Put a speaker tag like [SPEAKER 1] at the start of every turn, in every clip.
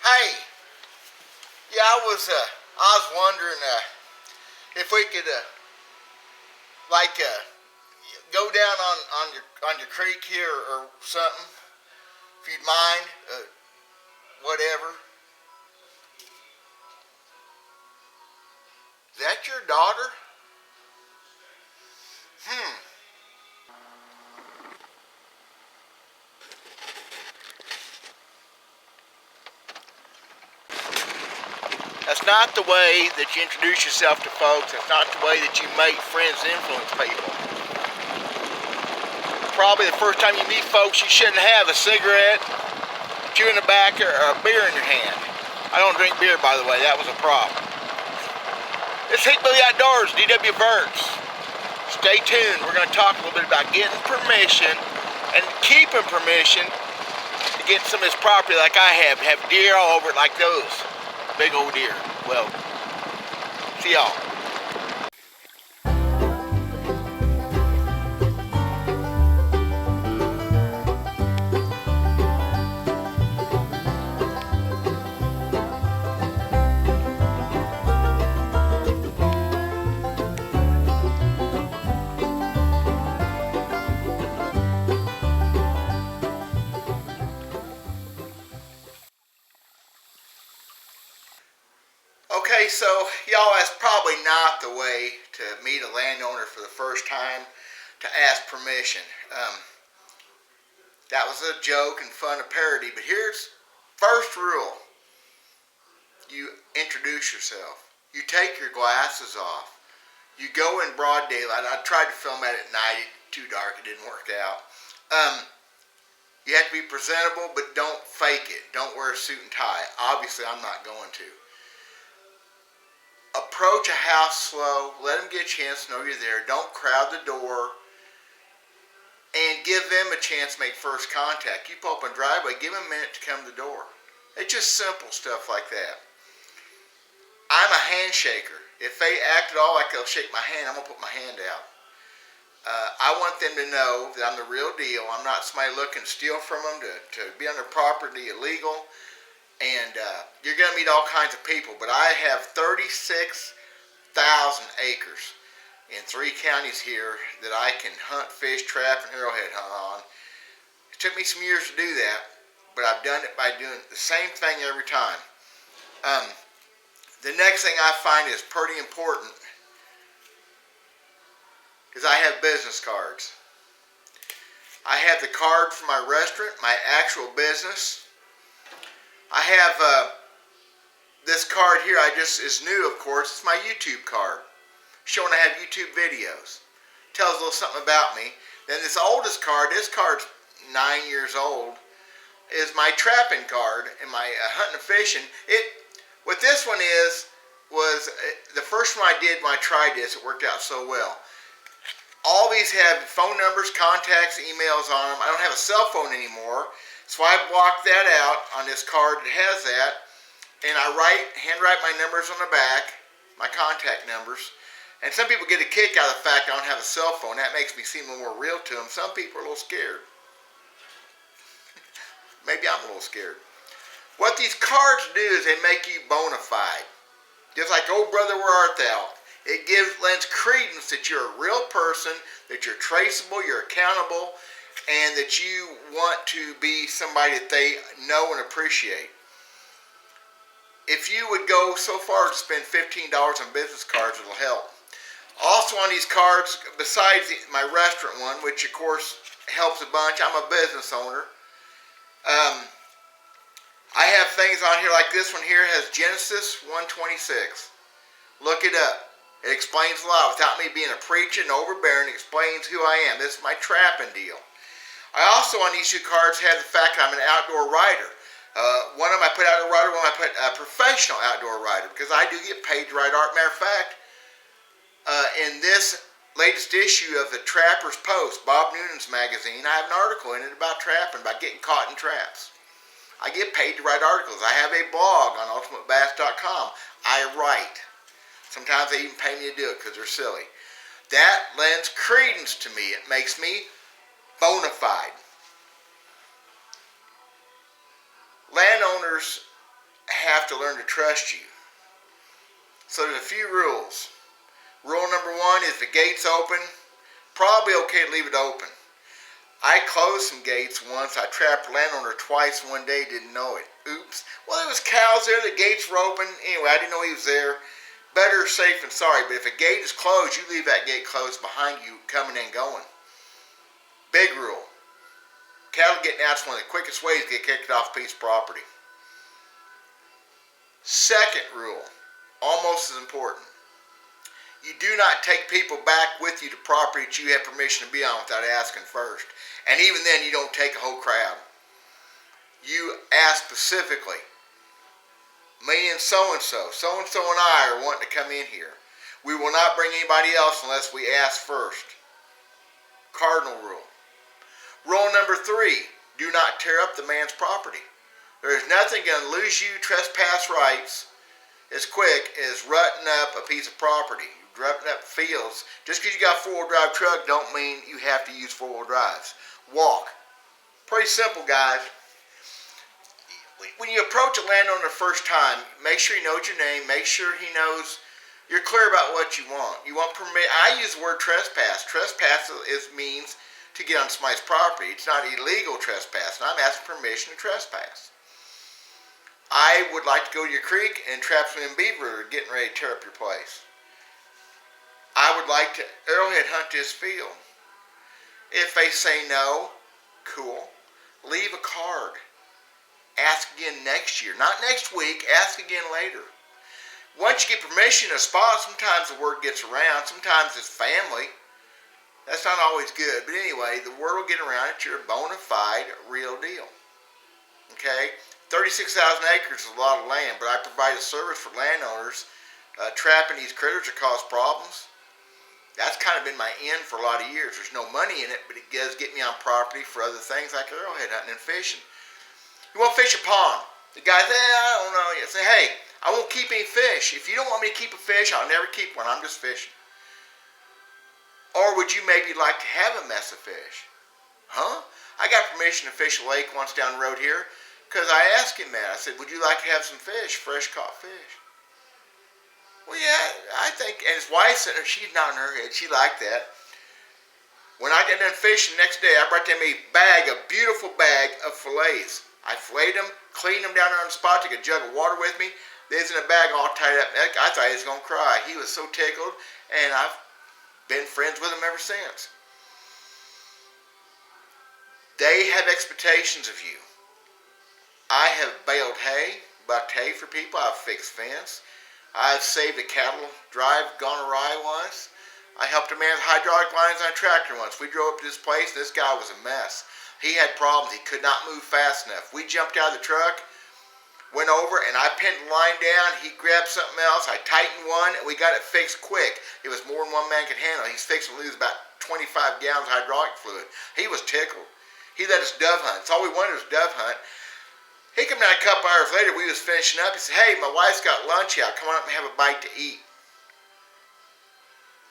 [SPEAKER 1] Hey, yeah, I was wondering if we could go down on your creek here or something, if you'd mind, whatever. Is that your daughter? That's not the way that you introduce yourself to folks. That's not the way that you make friends and influence people. Probably the first time you meet folks, you shouldn't have a cigarette, chewing tobacco, or a beer in your hand. I don't drink beer, by the way. That was a prop. This is Hillbilly Outdoors, D.W. Burks. Stay tuned. We're going to talk a little bit about getting permission and keeping permission to get some of this property like I have deer all over it like those. Big old deer. Well, see y'all. Okay, so y'all, that's probably not the way to meet a landowner for the first time, to ask permission. That was a joke and fun, a parody, but here's first rule. You introduce yourself. You take your glasses off. You go in broad daylight. I tried to film that at night. Too dark. It didn't work out. You have to be presentable, but don't fake it. Don't wear a suit and tie. Obviously, I'm not going to. Approach a house slow. Let them get a chance to know you're there. Don't crowd the door. And give them a chance to make first contact. You pull up a driveway, give them a minute to come to the door. It's just simple stuff like that. I'm a handshaker. If they act at all like they'll shake my hand, I'm going to put my hand out. I want them to know that I'm the real deal. I'm not somebody looking to steal from them, to be on their property illegal. And you're going to meet all kinds of people. But I have 36,000 acres in 3 counties here that I can hunt, fish, trap, and arrowhead hunt on. It took me some years to do that, but I've done it by doing the same thing every time. The next thing I find is pretty important is I have business cards. I have the card for my restaurant, my actual business. I have this card here. Is new, of course. It's my YouTube card, showing I have YouTube videos. Tells a little something about me. Then this oldest card, this card's 9 years old, is my trapping card and my hunting and fishing. What this one was the first one I did when I tried this. It worked out so well. All these have phone numbers, contacts, emails on them. I don't have a cell phone anymore, so I blocked that out on this card that has that, and I handwrite my numbers on the back, my contact numbers. And some people get a kick out of the fact I don't have a cell phone. That makes me seem a little more real to them. Some people are a little scared. Maybe I'm a little scared. What these cards do is they make you bona fide. Just like, oh brother, where art thou? It lends credence that you're a real person, that you're traceable, you're accountable, and that you want to be somebody that they know and appreciate. If you would go so far to spend $15 on business cards, it'll help. Also on these cards, besides my restaurant one, which of course helps a bunch, I'm a business owner. I have things on here like this one here has Genesis 1:26. Look it up. It explains a lot without me being a preacher and overbearing. It explains who I am. This is my trapping deal. I also on these 2 cards have the fact I'm an outdoor writer. One of them I put outdoor writer, one I put professional outdoor writer, because I do get paid to write art. Matter of fact, in this latest issue of the Trapper's Post, Bob Noonan's magazine, I have an article in it about trapping, about getting caught in traps. I get paid to write articles. I have a blog on ultimatebass.com. I write. Sometimes they even pay me to do it because they're silly. That lends credence to me. It makes me bona fide. Landowners have to learn to trust you. So there's a few rules. Rule number one is the gate's open. Probably okay to leave it open. I closed some gates once. I trapped a landowner twice one day, didn't know it. Oops. Well, there was cows there, the gates were open. Anyway, I didn't know he was there. Better safe than sorry, but if a gate is closed, you leave that gate closed behind you, coming and going. Big rule. Cattle getting out is one of the quickest ways to get kicked off a piece of property. Second rule, almost as important. You do not take people back with you to property that you have permission to be on without asking first. And even then, you don't take a whole crowd. You ask specifically, me and so-and-so and I are wanting to come in here. We will not bring anybody else unless we ask first. Cardinal rule. Rule number 3, do not tear up the man's property. There is nothing going to lose you trespass rights as quick as rutting up a piece of property, rutting up fields. Just because you got a four-wheel drive truck don't mean you have to use four-wheel drives. Walk. Pretty simple, guys. When you approach a landowner the first time, make sure he knows your name, make sure he knows you're clear about what you want. You want permit. I use the word trespass. Trespass means to get on somebody's property. It's not illegal trespass, and I'm asking permission to trespass. I would like to go to your creek and trap some beaver that are getting ready to tear up your place. I would like to arrowhead hunt this field. If they say no, cool. Leave a card. Ask again next year. Not next week, ask again later. Once you get permission to spot, sometimes the word gets around. Sometimes it's family. That's not always good. But anyway, the word will get around that you're a bona fide, real deal. Okay? 36,000 acres is a lot of land, but I provide a service for landowners trapping these critters that cause problems. That's kind of been my end for a lot of years. There's no money in it, but it does get me on property for other things like arrowhead hunting and fishing. You want to fish a pond. The guy says, I don't know yet. Say, hey, I won't keep any fish. If you don't want me to keep a fish, I'll never keep one. I'm just fishing. Or would you maybe like to have a mess of fish? Huh? I got permission to fish a lake once down the road here because I asked him that. I said, would you like to have some fish, fresh caught fish? Well, yeah, I think, and his wife said, she's nodding her head. She liked that. When I got done fishing the next day, I brought them a beautiful bag of fillets. I filleted them, cleaned them down there on the spot, took a jug of water with me. They was in a bag all tied up. I thought he was going to cry. He was so tickled, and I've been friends with him ever since. They have expectations of you. I have baled hay, bucked hay for people. I've fixed fence. I've saved a cattle drive gone awry once. I helped a man with hydraulic lines on a tractor once. We drove up to this place, and this guy was a mess. He had problems. He could not move fast enough. We jumped out of the truck, went over, and I pinned the line down. He grabbed something else. I tightened one, and we got it fixed quick. It was more than one man could handle. He's fixing to lose about 25 gallons of hydraulic fluid. He was tickled. He let us dove hunt. That's all we wanted was dove hunt. He came down a couple hours later. We was finishing up. He said, hey, my wife's got lunch out. Come on up and have a bite to eat.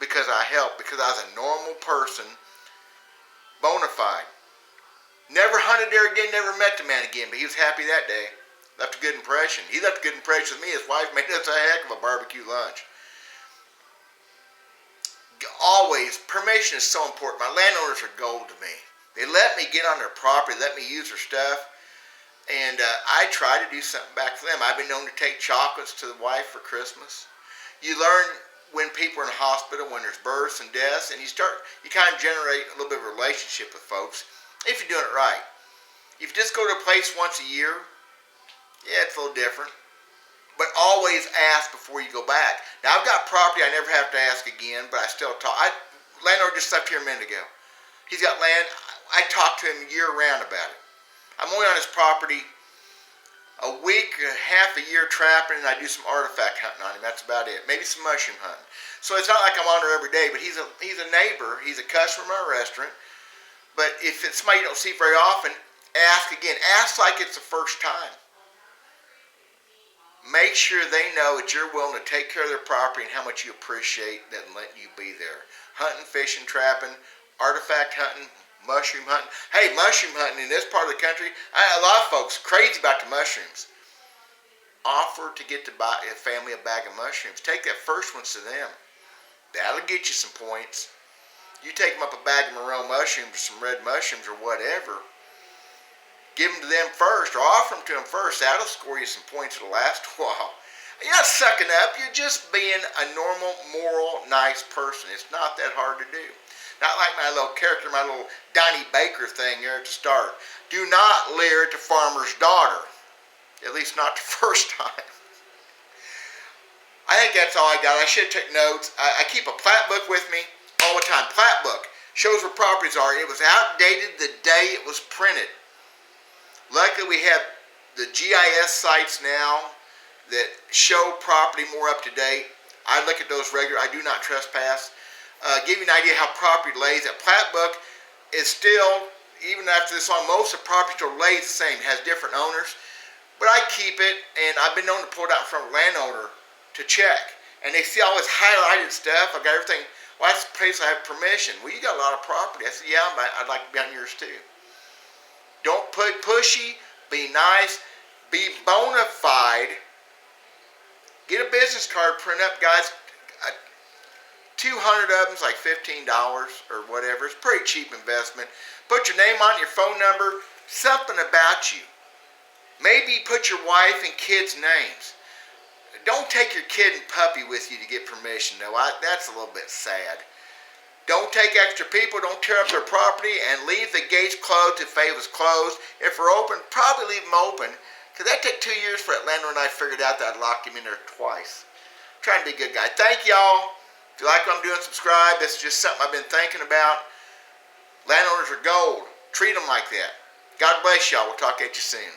[SPEAKER 1] Because I helped. Because I was a normal person. Bona fide. Never hunted there again. Never met the man again. But he was happy that day. Left a good impression. He left a good impression with me. His wife made us a heck of a barbecue lunch. Always, permission is so important. My landowners are gold to me. They let me get on their property. Let me use their stuff. And I try to do something back for them. I've been known to take chocolates to the wife for Christmas. You learn when people are in the hospital, when there's births and deaths, and you kind of generate a little bit of a relationship with folks if you're doing it right. If you just go to a place once a year, yeah, it's a little different. But always ask before you go back. Now, I've got property I never have to ask again, but I still talk. Landlord just left here a minute ago. He's got land. I talk to him year-round about it. I'm only on his property a week, half a year trapping, and I do some artifact hunting on him. That's about it. Maybe some mushroom hunting. So it's not like I'm on there every day, but he's a neighbor. He's a customer of my restaurant. But if it's somebody you don't see very often, ask again. Ask like it's the first time. Make sure they know that you're willing to take care of their property and how much you appreciate that and letting you be there. Hunting, fishing, trapping, artifact hunting, mushroom hunting. Hey, mushroom hunting in this part of the country, a lot of folks crazy about the mushrooms. offer to get to buy a family a bag of mushrooms. Take that first one to them. That'll get you some points. You take them up a bag of morel mushrooms or some red mushrooms or whatever. Give them to them first or offer them to them first. That'll score you some points. It'll last a while. You're not sucking up. You're just being a normal, moral, nice person. It's not that hard to do. Not like my little character, my little Donnie Baker thing there at the start. Do not leer at the farmer's daughter. At least not the first time. I think that's all I got. I should have took notes. I keep a plat book with me all the time. Plat book shows where properties are. It was outdated the day it was printed. Luckily, we have the GIS sites now that show property more up to date. I look at those regular. I do not trespass. Give you an idea how property lays. That plat book is still, even after this long, most of the property still lays the same. It has different owners. But I keep it, and I've been known to pull it out from a landowner to check. And they see all this highlighted stuff. I got everything. Well, that's the place I have permission. Well, you got a lot of property. I said, yeah, I'd like to be on yours too. Don't put pushy. Be nice. Be bona fide. Get a business card print up, guys. 200 of them is like $15 or whatever. It's a pretty cheap investment. Put your name on, your phone number, something about you. Maybe put your wife and kids' names. Don't take your kid and puppy with you to get permission, though. That's a little bit sad. Don't take extra people. Don't tear up their property, and leave the gates closed if they was closed. If they're open, probably leave them open, because that took 2 years for that landlord and I figured out that I'd locked him in there twice. I'm trying to be a good guy. Thank y'all. If you like what I'm doing, subscribe. This is just something I've been thinking about. Landowners are gold. Treat them like that. God bless y'all. We'll talk at you soon.